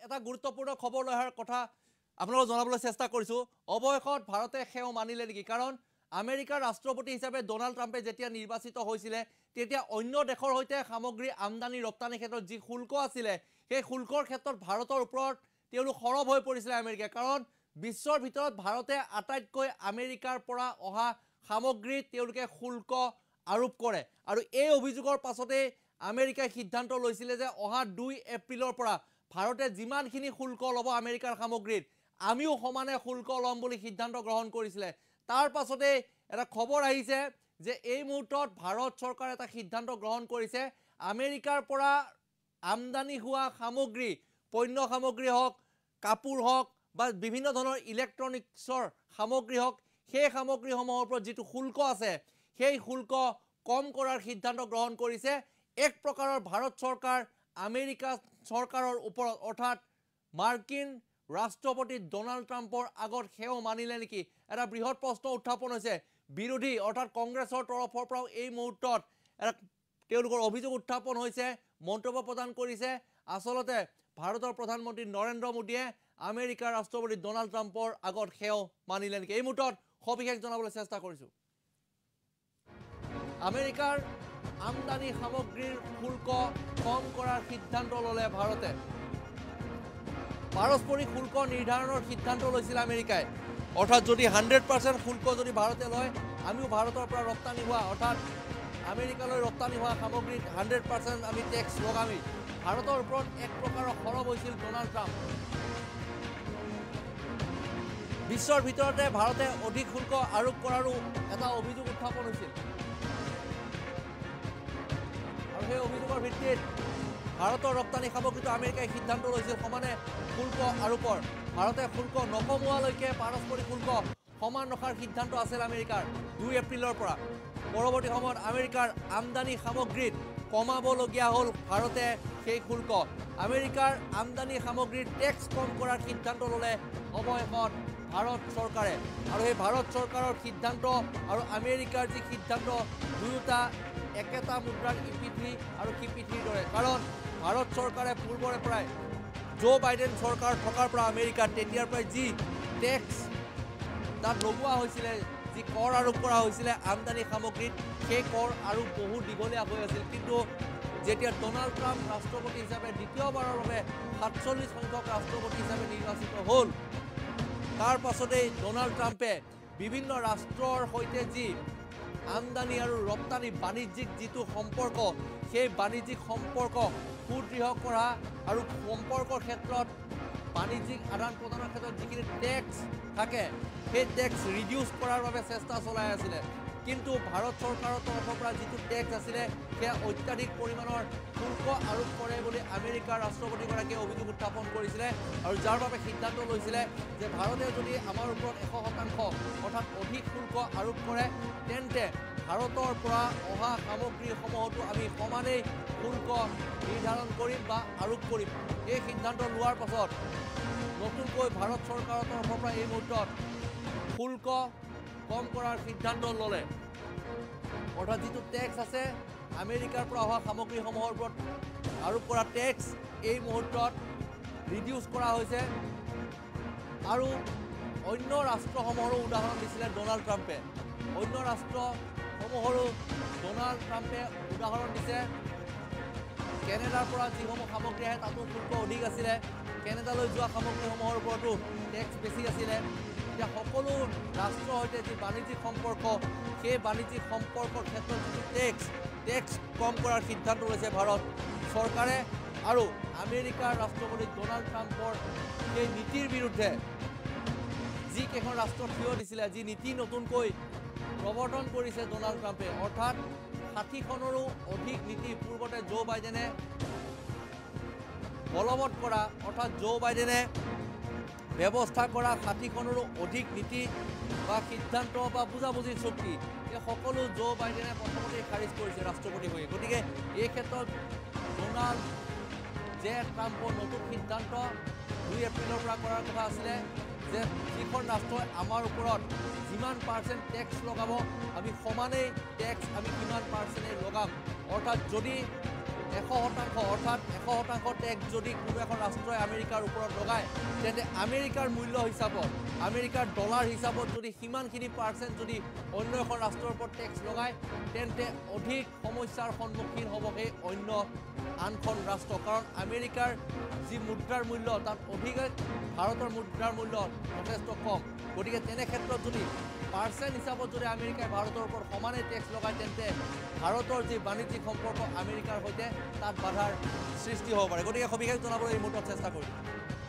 এটা গুৰুত্বপূৰ্ণ খবৰ লৈ অহাৰ কথা আপোনালোকক জনাবলৈ চেষ্টা কৰিছোঁ। অৱশেষত ভাৰতে সেও মানিলে নেকি? কাৰণ আমেৰিকাৰ ৰাষ্ট্ৰপতি হিচাপে ডোনাল্ড ট্ৰাম্পে যেতিয়া নিৰ্বাচিত হৈছিলে তেতিয়া অন্য দেশৰ সৈতে সামগ্ৰী আমদানি ৰপ্তানিৰ ক্ষেত্ৰত যি শুল্ক আছিলে সেই শুল্কৰ ক্ষেত্ৰত ভাৰতৰ ওপৰত তেওঁলোক সৰব হৈ পৰিছিলে আমেৰিকাই। কাৰণ বিশ্বৰ ভিতৰত ভাৰতে আটাইতকৈ আমেৰিকাৰ পৰা অহা সামগ্ৰীত তেওঁলোকে শুল্ক আৰোপ কৰে আৰু এই অভিযোগৰ পাছতেই আমেৰিকাই সিদ্ধান্ত লৈছিলে যে অহা 2 এপ্ৰিলৰ পৰা ভাৰতে যিমানখিনি শুল্ক ল'ব আমেৰিকাৰ সামগ্ৰীত আমিও সমানে শুল্ক ল'ম বুলি সিদ্ধান্ত গ্ৰহণ কৰিছিলে। তাৰ পাছতেই এটা খবৰ আহিছে যে এই মুহূৰ্তত ভাৰত চৰকাৰে এটা সিদ্ধান্ত গ্ৰহণ কৰিছে আমেৰিকাৰ পৰা আমদানি হোৱা সামগ্ৰী পণ্য সামগ্ৰী হওক কাপোৰ হওক বা বিভিন্ন ধৰণৰ ইলেক্ট্ৰনিক্সৰ সামগ্ৰী হওক সেই সামগ্ৰীসমূহৰ ওপৰত যিটো শুল্ক আছে সেই শুল্ক কম কৰাৰ সিদ্ধান্ত গ্ৰহণ কৰিছে। এক প্ৰকাৰৰ ভাৰত চৰকাৰ আমেৰিকা চৰকাৰৰ ওপৰত অৰ্থাৎ মাৰ্কিন ৰাষ্ট্ৰপতি ডোনাল্ড ট্ৰাম্পৰ আগত সেও মানিলে নেকি? এটা বৃহৎ প্ৰশ্ন উত্থাপন হৈছে। বিৰোধী অৰ্থাৎ কংগ্ৰেছৰ তৰফৰ পৰাও এই মুহূৰ্তত এটা তেওঁলোকৰ অভিযোগ উত্থাপন হৈছে, মন্তব্য প্ৰদান কৰিছে। আচলতে ভাৰতৰ প্ৰধানমন্ত্ৰী নৰেন্দ্ৰ মোদীয়ে আমেৰিকাৰ ৰাষ্ট্ৰপতি ডোনাল্ড ট্ৰাম্পৰ আগত সেও মানিলে নেকি? এই মুহূৰ্তত সবিশেষ জনাবলৈ চেষ্টা কৰিছোঁ। আমেৰিকাৰ আমদানি সামগ্ৰীৰ শুল্ক কম কৰাৰ সিদ্ধান্ত ল'লে ভাৰতে। পাৰস্পৰিক শুল্ক নিৰ্ধাৰণৰ সিদ্ধান্ত লৈছিল আমেৰিকাই। অৰ্থাৎ যদি 100% শুল্ক যদি ভাৰতে লয় আমিও ভাৰতৰ পৰা ৰপ্তানি হোৱা অৰ্থাৎ আমেৰিকালৈ ৰপ্তানি হোৱা সামগ্ৰীত 100% আমি টেক্স লগামেই। ভাৰতৰ ওপৰত এক প্ৰকাৰৰ সৰব হৈছিল ডোনাল্ড ট্ৰাম্প। বিশ্বৰ ভিতৰতে ভাৰতে অধিক শুল্ক আৰোপ কৰাৰো এটা অভিযোগ উত্থাপন হৈছিল আৰু সেই অভিযোগৰ ভিত্তিত ভাৰতৰ ৰপ্তানি সামগ্ৰীটো আমেৰিকাই সিদ্ধান্ত লৈছিল সমানে শুল্ক আৰোপৰ। ভাৰতে শুল্ক নকমোৱালৈকে পাৰস্পৰিক শুল্ক সমান ৰখাৰ সিদ্ধান্ত আছিল আমেৰিকাৰ 2 এপ্ৰিলৰ পৰা। পৰৱৰ্তী সময়ত আমেৰিকাৰ আমদানি সামগ্ৰীত কমাবলগীয়া হ'ল ভাৰতে সেই শুল্ক। আমেৰিকাৰ আমদানি সামগ্ৰীৰ টেক্স কম কৰাৰ সিদ্ধান্ত ল'লে অৱশেষত ভাৰত চৰকাৰে আৰু সেই ভাৰত চৰকাৰৰ সিদ্ধান্ত আৰু আমেৰিকাৰ যি সিদ্ধান্ত দুয়োটা একেটা মুদ্ৰাৰ ইপিঠি আৰু সিপিঠিৰ দৰে। কাৰণ ভাৰত চৰকাৰে পূৰ্বৰে পৰাই জো বাইডেন চৰকাৰ থকাৰ পৰা আমেৰিকাৰ তেতিয়াৰ পৰাই যি টেক্স তাত লগোৱা হৈছিলে যি কৰ আৰোপ কৰা হৈছিলে আমদানি সামগ্ৰীত সেই কৰ আৰু বহু দীঘলীয়া হৈ আছিল। কিন্তু যেতিয়া ডোনাল্ড ট্ৰাম্প ৰাষ্ট্ৰপতি হিচাপে দ্বিতীয়বাৰৰ বাবে 47 সংখ্যক ৰাষ্ট্ৰপতি হিচাপে নিৰ্বাচিত হ'ল তাৰ পাছতেই ডোনাল্ড ট্ৰাম্পে বিভিন্ন ৰাষ্ট্ৰৰ সৈতে যি আমদানি আৰু ৰপ্তানি বাণিজ্যিক যিটো সম্পৰ্ক সেই বাণিজ্যিক সম্পৰ্ক সুদৃঢ় কৰা আৰু সম্পৰ্কৰ ক্ষেত্ৰত বাণিজ্যিক আদান প্ৰদানৰ ক্ষেত্ৰত যিখিনি টেক্স থাকে সেই টেক্স ৰিডিউচ কৰাৰ বাবে চেষ্টা চলাই আছিলে। কিন্তু ভাৰত চৰকাৰৰ তৰফৰ পৰা যিটো টেক্স আছিলে সেয়া অত্যাধিক পৰিমাণৰ শুল্ক আৰোপ কৰে বুলি আমেৰিকাৰ ৰাষ্ট্ৰপতিগৰাকীয়ে অভিযোগ উত্থাপন কৰিছিলে আৰু যাৰ বাবে সিদ্ধান্ত লৈছিলে যে ভাৰতে যদি আমাৰ ওপৰত 100% অৰ্থাৎ অধিক শুল্ক আৰোপ কৰে তেন্তে ভাৰতৰ পৰা অহা সামগ্ৰীসমূহতো আমি সমানেই শুল্ক নিৰ্ধাৰণ কৰিম বা আৰোপ কৰিম। এই সিদ্ধান্ত লোৱাৰ পাছত নতুনকৈ ভাৰত চৰকাৰৰ তৰফৰ পৰা এই মুহূৰ্তত শুল্ক কম কৰাৰ সিদ্ধান্ত ল'লে। অৰ্থাৎ যিটো টেক্স আছে আমেৰিকাৰ পৰা অহা সামগ্ৰীসমূহৰ ওপৰত আৰোপ কৰা টেক্স এই মুহূৰ্তত ৰিডিউচ কৰা হৈছে আৰু অন্য ৰাষ্ট্ৰসমূহৰো উদাহৰণ দিছিলে ডোনাল্ড ট্ৰাম্পে। অন্য ৰাষ্ট্ৰসমূহৰো ডোনাল্ড ট্ৰাম্পে উদাহৰণ দিছে। কেনেডাৰ পৰা যিসমূহ সামগ্ৰী আহে তাতো শুল্ক অধিক আছিলে, কেনেডালৈ যোৱা সামগ্ৰীসমূহৰ ওপৰতো টেক্স বেছি আছিলে। এতিয়া সকলো ৰাষ্ট্ৰৰ সৈতে যি বাণিজ্যিক সম্পৰ্ক সেই বাণিজ্যিক সম্পৰ্কৰ ক্ষেত্ৰত যিটো টেক্স কম কৰাৰ সিদ্ধান্ত লৈছে ভাৰত চৰকাৰে আৰু আমেৰিকাৰ ৰাষ্ট্ৰপতি ডোনাল্ড ট্ৰাম্পৰ সেই নীতিৰ বিৰুদ্ধে যিকেইখন ৰাষ্ট্ৰ থিয় দিছিলে, যি নীতি নতুনকৈ প্ৰৱৰ্তন কৰিছে ডোনাল্ড ট্ৰাম্পে অৰ্থাৎ 60খনৰো অধিক নীতি পূৰ্বতে জো বাইডেনে বলবৎ কৰা অৰ্থাৎ জো বাইডেনে ব্যৱস্থা কৰা 60খনৰো অধিক নীতি বা সিদ্ধান্ত বা বুজাবুজিৰ চুক্তি এই সকলো জো বাইডেনে প্ৰথমতেই খাৰিজ কৰিছে ৰাষ্ট্ৰপতি হৈ। গতিকে এই ক্ষেত্ৰত ডোনাল্ড জে ট্ৰাম্পৰ নতুন সিদ্ধান্ত 2 এপ্ৰিলৰ পৰা কৰাৰ কথা আছিলে যে যিখন ৰাষ্ট্ৰই আমাৰ ওপৰত যিমান % টেক্স লগাব আমি সমানেই টেক্স আমি কিমান % লগাম। অৰ্থাৎ যদি 100% অৰ্থাৎ 100% টেক্স যদি কোনো এখন ৰাষ্ট্ৰই আমেৰিকাৰ ওপৰত লগায় তেন্তে আমেৰিকাৰ মূল্য হিচাপত আমেৰিকাৰ ডলাৰ হিচাপত যদি সিমানখিনি পাৰ্চেণ্ট যদি অন্য এখন ৰাষ্ট্ৰৰ ওপৰত টেক্স লগায় তেন্তে অধিক সমস্যাৰ সন্মুখীন হ'ব সেই অন্য আনখন ৰাষ্ট্ৰ কাৰণ আমেৰিকাৰ যি মুদ্ৰাৰ মূল্য তাত অধিক ভাৰতৰ মুদ্ৰাৰ মূল্য যথেষ্ট কম গতিকে তেনে ক্ষেত্ৰত যদি পাৰ্চেণ্ট হিচাপত যদি আমেৰিকাই ভাৰতৰ ওপৰত সমানে টেক্স লগায় তেন্তে ভাৰতৰ যি বাণিজ্যিক সম্পৰ্ক আমেৰিকাৰ সৈতে তাত বাধাৰ সৃষ্টি হ'ব পাৰে গতিকে সবিশেষ জনাবলৈ এই মুহূৰ্তত চেষ্টা কৰিম